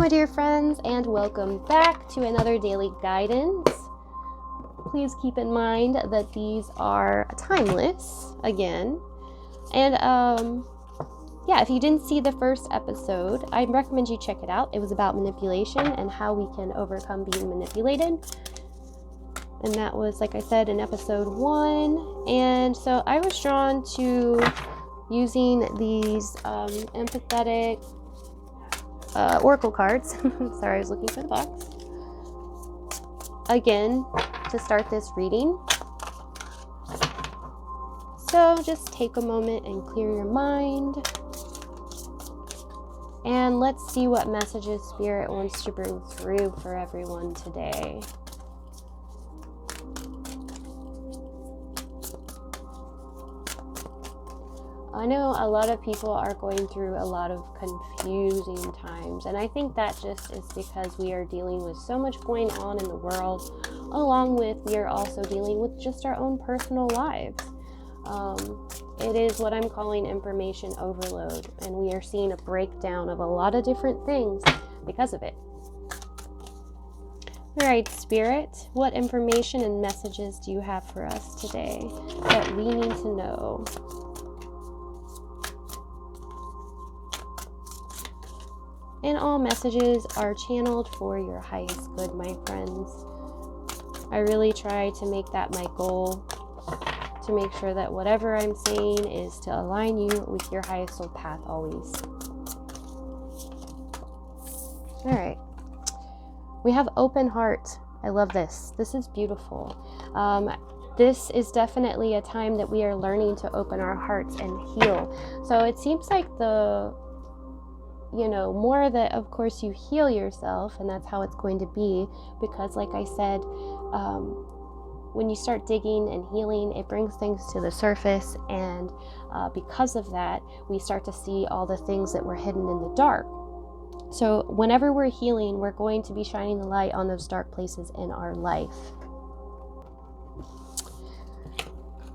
my dear friends, and welcome back to another daily guidance. Please keep in mind that these are timeless again. And yeah, if you didn't see the first episode, I recommend you check it out. It was about manipulation and how we can overcome being manipulated. And that was, like I said, in episode 1. And so I was drawn to using these empathetic oracle cards. Sorry, I was looking for the box. Again, to start this reading. So just take a moment and clear your mind. And let's see what messages Spirit wants to bring through for everyone today. I know a lot of people are going through a lot of confusing times, and I think that just is because we are dealing with so much going on in the world, along with we are also dealing with just our own personal lives. It is what I'm calling information overload, and we are seeing a breakdown of a lot of different things because of it. Alright, Spirit, what information and messages do you have for us today that we need to know? And all messages are channeled for your highest good, my friends. I really try to make that my goal, to make sure that whatever I'm saying is to align you with your highest soul path always. All right. We have open heart. I love this. This is beautiful. This is definitely a time that we are learning to open our hearts and heal. So it seems like more that, of course, you heal yourself, and that's how it's going to be, because like I said, when you start digging and healing, it brings things to the surface, and because of that, we start to see all the things that were hidden in the dark. So whenever we're healing, we're going to be shining the light on those dark places in our life.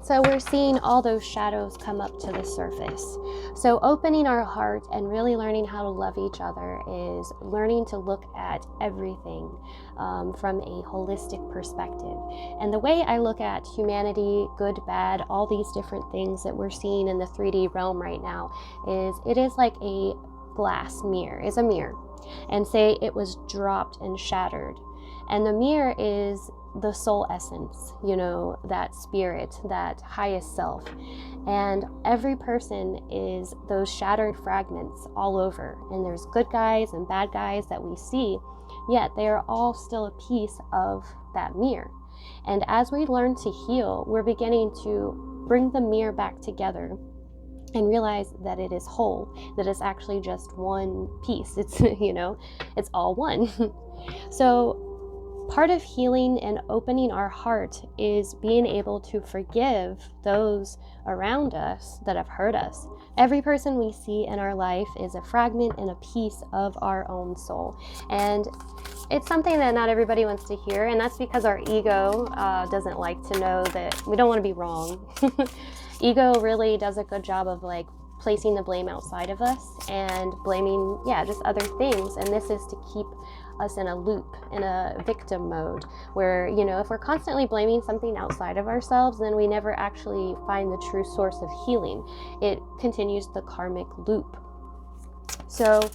So we're seeing all those shadows come up to the surface. So opening our heart and really learning how to love each other is learning to look at everything from a holistic perspective. And the way I look at humanity, good, bad, all these different things that we're seeing in the 3D realm right now is it is like a glass mirror. It's a mirror. And say it was dropped and shattered. And the mirror is the soul essence, that spirit, that highest self. And every person is those shattered fragments all over. And there's good guys and bad guys that we see, yet they are all still a piece of that mirror. And as we learn to heal, we're beginning to bring the mirror back together and realize that it is whole, that it's actually just one piece. It's, it's all one. So part of healing and opening our heart is being able to forgive those around us that have hurt us. Every person we see in our life is a fragment and a piece of our own soul. And it's something that not everybody wants to hear, and that's because our ego doesn't like to know that we don't want to be wrong. Ego really does a good job of placing the blame outside of us and blaming, just other things. And this is to keep us in a loop, in a victim mode, where, if we're constantly blaming something outside of ourselves, then we never actually find the true source of healing. It continues the karmic loop. So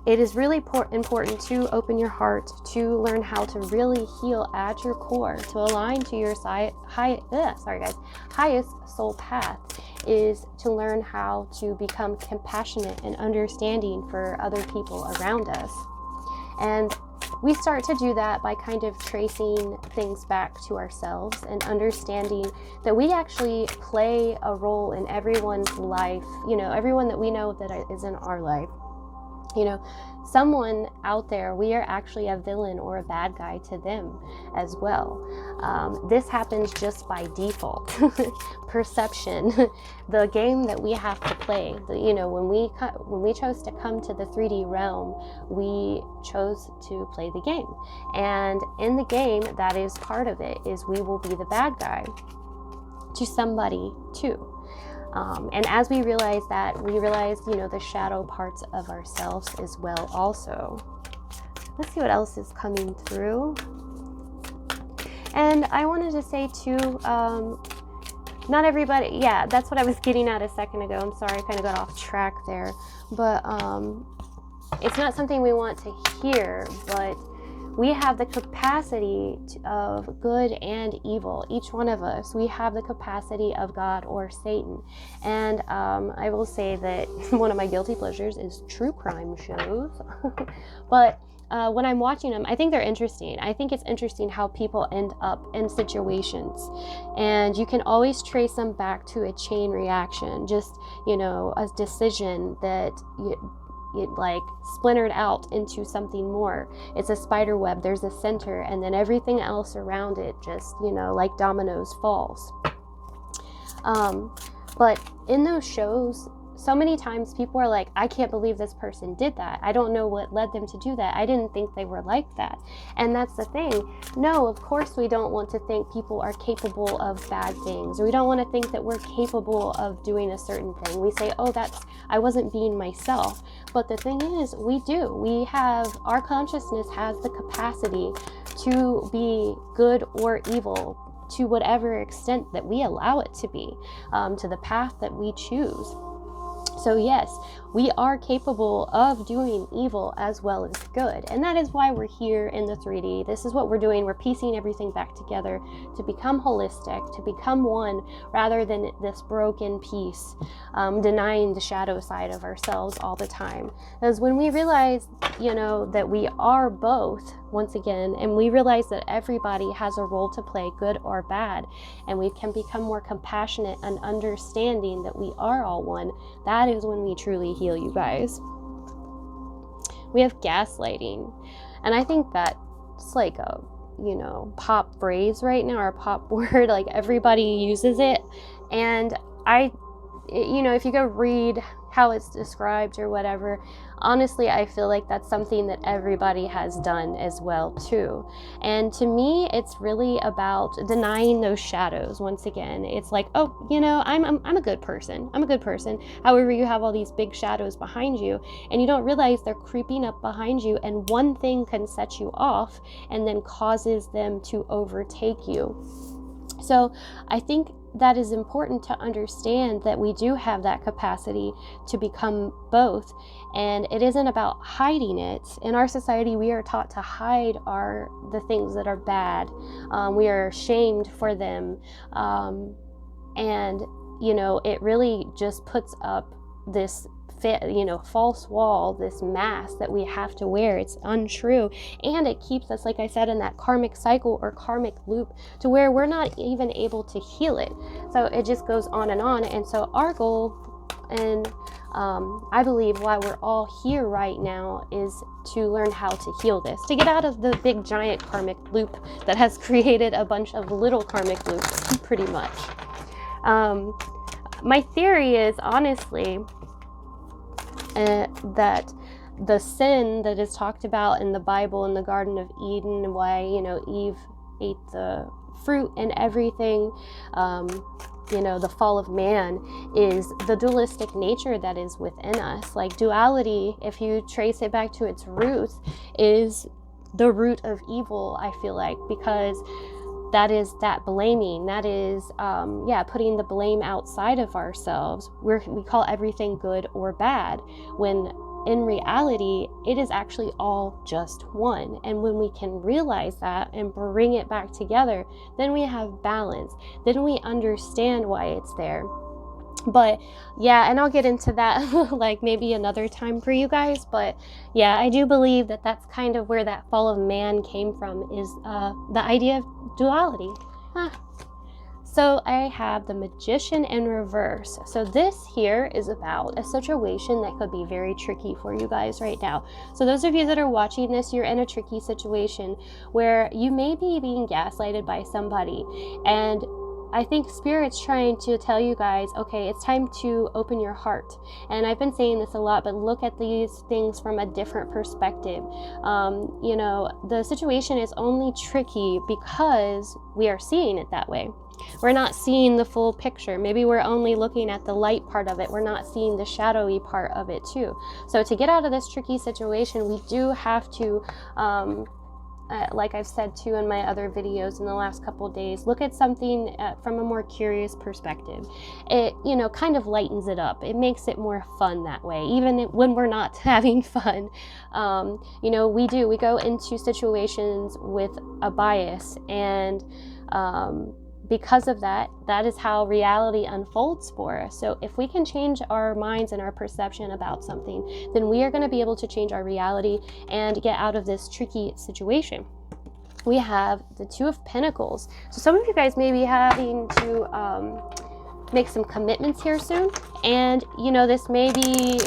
it is really important to open your heart, to learn how to really heal at your core, to align to your highest soul path, is to learn how to become compassionate and understanding for other people around us. And we start to do that by kind of tracing things back to ourselves and understanding that we actually play a role in everyone's life, everyone that we know that is in our life. Someone out there, we are actually a villain or a bad guy to them as well. This happens just by default. Perception, the game that we have to play. When we chose to come to the 3D realm, we chose to play the game. And in the game, that is part of it, is we will be the bad guy to somebody too. And as we realize that, we realize, the shadow parts of ourselves as well also. let's see what else is coming through. And I wanted to say too, not everybody, yeah, that's what I was getting at a second ago. I'm sorry, I kind of got off track there. But it's not something we want to hear, but we have the capacity of good and evil. Each one of us, we have the capacity of God or Satan. And I will say that one of my guilty pleasures is true crime shows. But when I'm watching them, I think they're interesting. I think it's interesting how people end up in situations. And you can always trace them back to a chain reaction, just, a decision that it like splintered out into something more. It's a spider web. There's a center, and then everything else around it just, like dominoes falls. But in those shows, so many times people are like, I can't believe this person did that. I don't know what led them to do that. I didn't think they were like that. And that's the thing. No, of course we don't want to think people are capable of bad things, or we don't want to think that we're capable of doing a certain thing. We say, oh, I wasn't being myself. But the thing is, we do. Our consciousness has the capacity to be good or evil to whatever extent that we allow it to be, to the path that we choose. So yes, we are capable of doing evil as well as good. And that is why we're here in the 3D. This is what we're doing. We're piecing everything back together to become holistic, to become one, rather than this broken piece, denying the shadow side of ourselves all the time. Because when we realize, that we are both, once again, and we realize that everybody has a role to play, good or bad, and we can become more compassionate and understanding that we are all one, that is when we truly heal, you guys. We have gaslighting, and I think that's like a pop phrase right now, or a pop word. Like everybody uses it, and if you go read how it's described or whatever, honestly, I feel like that's something that everybody has done as well too. And to me, it's really about denying those shadows. Once again, it's like, oh, I'm a good person. I'm a good person. However, you have all these big shadows behind you, and you don't realize they're creeping up behind you, and one thing can set you off and then causes them to overtake you. So I think that is important to understand, that we do have that capacity to become both, and it isn't about hiding it. In our society, we are taught to hide the things that are bad. We are shamed for them, and it really just puts up this false wall, this mask that we have to wear. It's untrue, and it keeps us, like I said, in that karmic cycle or karmic loop, to where we're not even able to heal it. So it just goes on. And so our goal, and I believe why we're all here right now, is to learn how to heal this, to get out of the big giant karmic loop that has created a bunch of little karmic loops, pretty much. My theory is, honestly, that the sin that is talked about in the Bible in the Garden of Eden, why Eve ate the fruit and everything, the fall of man, is the dualistic nature that is within us. Like duality, if you trace it back to its roots, is the root of evil, I feel like, because that is that blaming, that is putting the blame outside of ourselves. We call everything good or bad, when in reality it is actually all just one. And when we can realize that and bring it back together, then we have balance, then we understand why it's there. But yeah, and I'll get into that like maybe another time for you guys. But yeah, I do believe that that's kind of where that fall of man came from, is the idea of duality. So I have the Magician in reverse. So this here is about a situation that could be very tricky for you guys right now. So those of you that are watching this, you're in a tricky situation where you may be being gaslighted by somebody, and I think Spirit's trying to tell you guys, okay, it's time to open your heart. And I've been saying this a lot, but look at these things from a different perspective. You know, the situation is only tricky because we are seeing it that way. We're not seeing the full picture. Maybe we're only looking at the light part of it. We're not seeing the shadowy part of it too. So to get out of this tricky situation, we do have to, like I've said too in my other videos in the last couple of days, look at something from a more curious perspective. It, you know, kind of lightens it up. It makes it more fun that way, even when we're not having fun. You know, we go into situations with a bias, and because of that, that is how reality unfolds for us. So if we can change our minds and our perception about something, then we are going to be able to change our reality and get out of this tricky situation. We have the Two of Pentacles. So some of you guys may be having to make some commitments here soon. And, you know, this may be,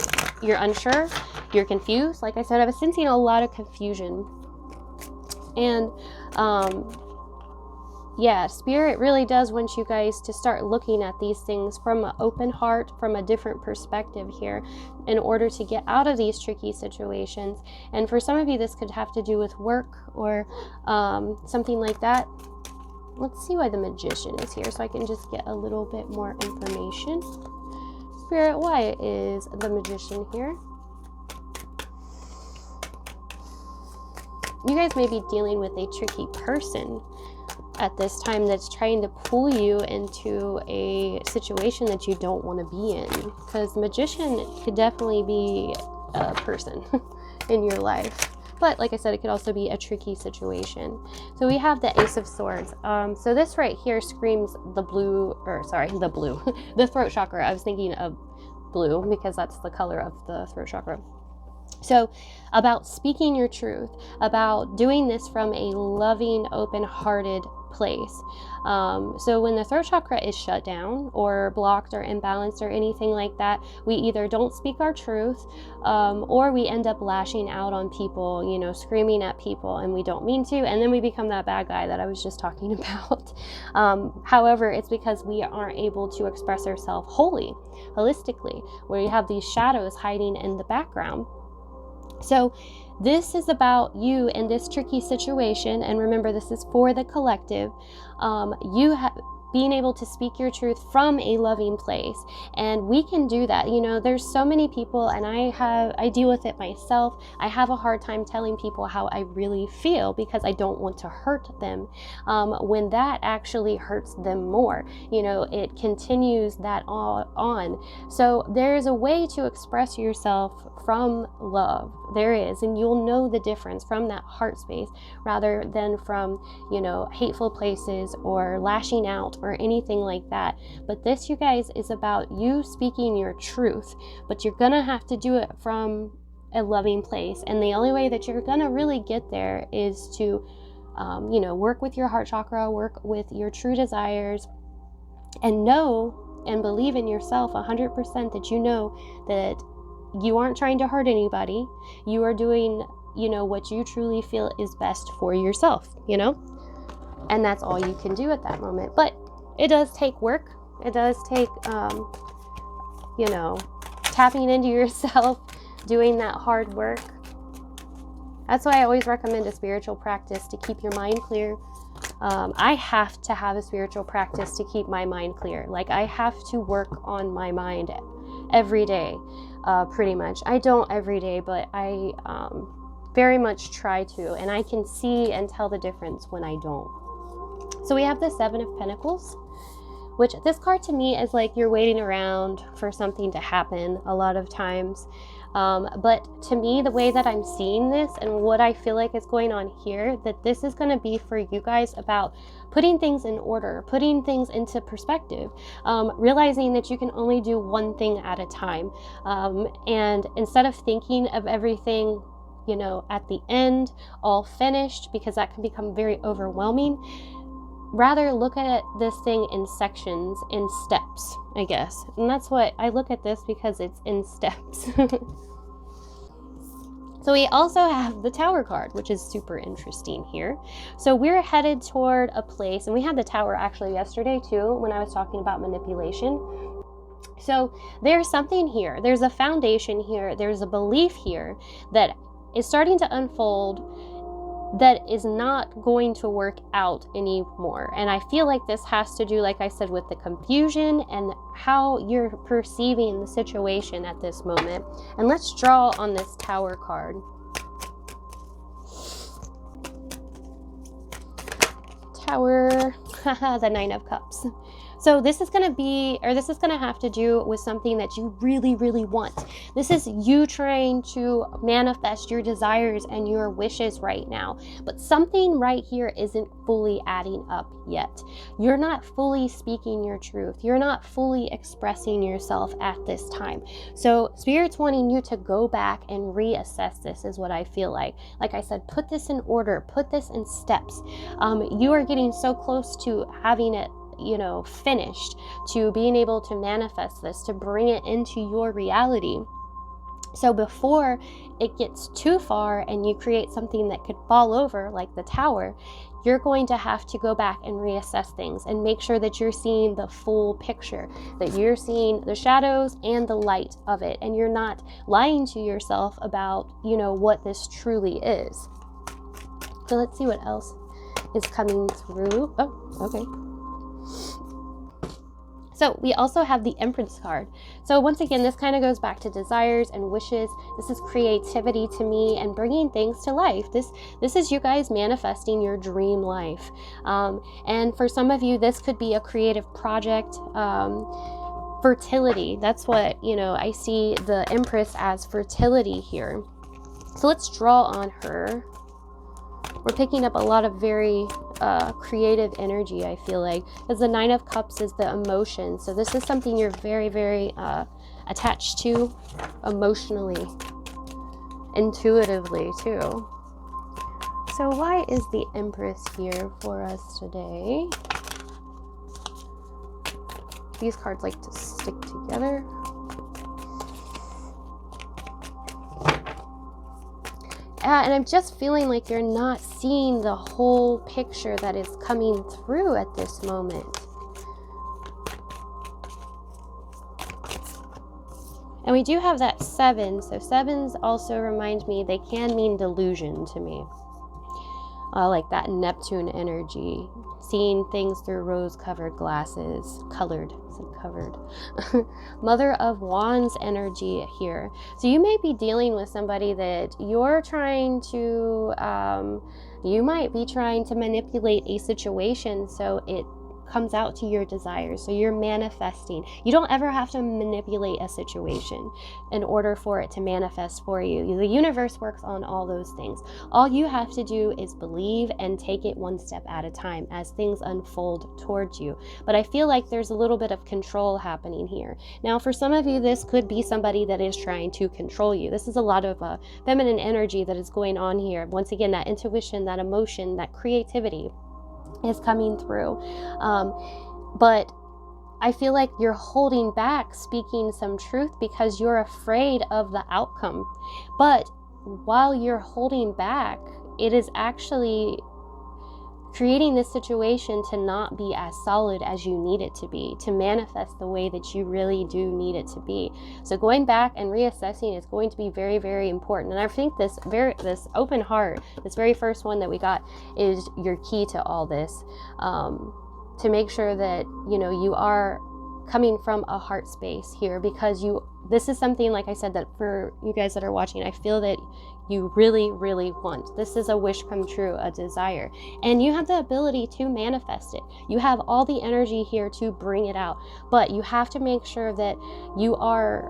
you're unsure, you're confused. Like I said, I was sensing a lot of confusion. And, yeah, Spirit really does want you guys to start looking at these things from an open heart, from a different perspective here, in order to get out of these tricky situations. And for some of you, this could have to do with work or something like that. Let's see why the Magician is here, so I can just get a little bit more information. Spirit, why is the Magician here? You guys may be dealing with a tricky person at this time that's trying to pull you into a situation that you don't want to be in, because Magician could definitely be a person in your life, but like I said, it could also be a tricky situation. So we have the Ace of Swords. So this right here screams the throat chakra. I was thinking of blue because that's the color of the throat chakra. So about speaking your truth, about doing this from a loving, open-hearted place. So when the throat chakra is shut down or blocked or imbalanced or anything like that, we either don't speak our truth, or we end up lashing out on people, you know, screaming at people, and we don't mean to, and then we become that bad guy that I was just talking about. However, it's because we aren't able to express ourselves holistically, where you have these shadows hiding in the background. So this is about you in this tricky situation, and remember, this is for the collective. Being able to speak your truth from a loving place, and we can do that. You know, there's so many people, and I deal with it myself. I have a hard time telling people how I really feel because I don't want to hurt them, when that actually hurts them more. You know, it continues that on. So there's a way to express yourself from love. There is, and you'll know the difference from that heart space rather than from, you know, hateful places or lashing out or anything like that. But this, you guys, is about you speaking your truth, but you're gonna have to do it from a loving place. And the only way that you're gonna really get there is to you know, work with your heart chakra, work with your true desires, and know and believe in yourself 100% that you know that you aren't trying to hurt anybody. You are doing, you know, what you truly feel is best for yourself, you know, and that's all you can do at that moment. But it does take work. It does take, you know, tapping into yourself, doing that hard work. That's why I always recommend a spiritual practice to keep your mind clear. I have to have a spiritual practice to keep my mind clear. Like, I have to work on my mind every day, pretty much. I don't every day, but I very much try to, and I can see and tell the difference when I don't. So we have the Seven of Pentacles, which this card to me is like you're waiting around for something to happen a lot of times. But to me, the way that I'm seeing this and what I feel like is going on here, that this is going to be for you guys about putting things in order, putting things into perspective, realizing that you can only do one thing at a time. And instead of thinking of everything, you know, at the end, all finished, because that can become very overwhelming, rather look at this thing in sections, in steps, I guess. And that's what I look at this, because it's in steps. So So we also have the Tower card, which is super interesting here. So we're headed toward a place, and we had the Tower actually yesterday too when I was talking about manipulation. So there's something here. There's a foundation here. There's a belief here that is starting to unfold that is not going to work out anymore. And I feel like this has to do, like I said, with the confusion and how you're perceiving the situation at this moment. And let's draw on this Tower card. Tower, the Nine of Cups. So this is going to be, or this is going to have to do with something that you really, really want. This is you trying to manifest your desires and your wishes right now. But something right here isn't fully adding up yet. You're not fully speaking your truth. You're not fully expressing yourself at this time. So Spirit's wanting you to go back and reassess this is what I feel like. Like I said, put this in order, put this in steps. You are getting so close to having it, finished, to being able to manifest this, to bring it into your reality. So before it gets too far and you create something that could fall over like the Tower, you're going to have to go back and reassess things and make sure that you're seeing the full picture, that you're seeing the shadows and the light of it, and you're not lying to yourself about, what this truly is. So let's see what else is coming through. Oh, okay. So we also have the Empress card. So once again, this kind of goes back to desires and wishes. This is creativity to me and bringing things to life. This is you guys manifesting your dream life. And for some of you, this could be a creative project. Fertility, that's what, I see the Empress as fertility here. So let's draw on her. We're picking up a lot of very creative energy, I feel like, because the Nine of Cups is the emotion. So this is something you're very, very attached to emotionally, intuitively too. So why is the Empress here for us today? These cards like to stick together. And I'm just feeling like you're not seeing the whole picture that is coming through at this moment. And we do have that 7. So 7s also remind me, they can mean delusion to me. Like that Neptune energy, seeing things through rose-covered glasses, covered. Mother of Wands energy here. So you may be dealing with somebody that you're trying to, you might be trying to manipulate a situation so it comes out to your desires. So you're manifesting. You don't ever have to manipulate a situation in order for it to manifest for you. The universe works on all those things. All you have to do is believe and take it one step at a time as things unfold towards you. But I feel like there's a little bit of control happening here. Now, for some of you, this could be somebody that is trying to control you. This is a lot of feminine energy that is going on here. Once again, that intuition, that emotion, that creativity is coming through. But I feel like you're holding back speaking some truth because you're afraid of the outcome. But while you're holding back, it is actually creating this situation to not be as solid as you need it to be, to manifest the way that you really do need it to be. So going back and reassessing is going to be very, very important. And I think this open heart, this very first one that we got, is your key to all this, to make sure that you are coming from a heart space here, because this is something, like I said, that for you guys that are watching, I feel that you really, really want. This is a wish come true, a desire. And you have the ability to manifest it. You have all the energy here to bring it out. But you have to make sure that you are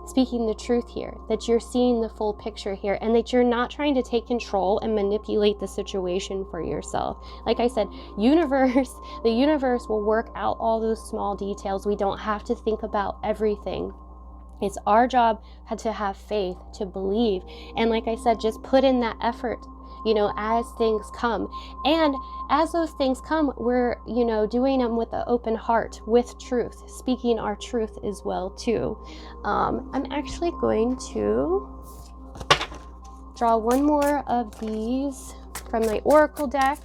speaking the truth here, that you're seeing the full picture here, and that you're not trying to take control and manipulate the situation for yourself. Like I said, the universe will work out all those small details. We don't have to think about everything. It's our job to have faith, to believe. And like I said, just put in that effort, as things come. And as those things come, we're, doing them with an open heart, with truth, speaking our truth as well, too. I'm actually going to draw one more of these from my oracle deck.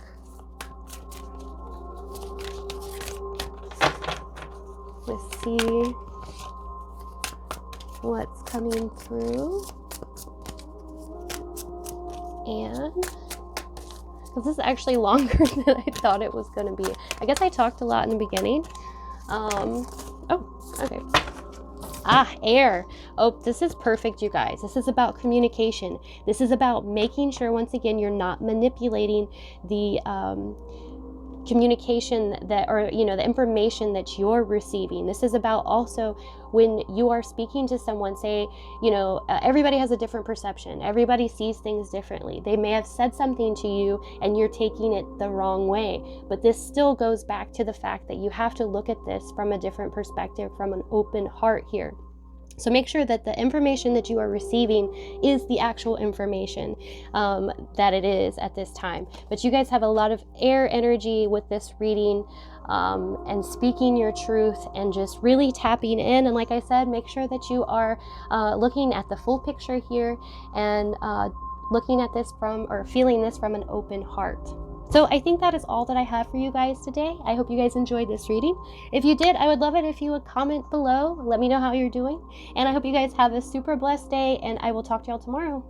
Let's see what's coming through. And this is actually longer than I thought it was going to be. I guess I talked a lot in the beginning. Oh, okay. Air. Oh, this is perfect, you guys. This is about communication. This is about making sure, once again, you're not manipulating the communication that, or the information that you're receiving. This is about also when you are speaking to someone, say, everybody has a different perception. Everybody sees things differently. They may have said something to you and you're taking it the wrong way, but this still goes back to the fact that you have to look at this from a different perspective, from an open heart here. So make sure that the information that you are receiving is the actual information that it is at this time. But you guys have a lot of air energy with this reading, and speaking your truth and just really tapping in. And like I said, make sure that you are looking at the full picture here and looking at this from, or feeling this from, an open heart. So I think that is all that I have for you guys today. I hope you guys enjoyed this reading. If you did, I would love it if you would comment below. Let me know how you're doing. And I hope you guys have a super blessed day, and I will talk to y'all tomorrow.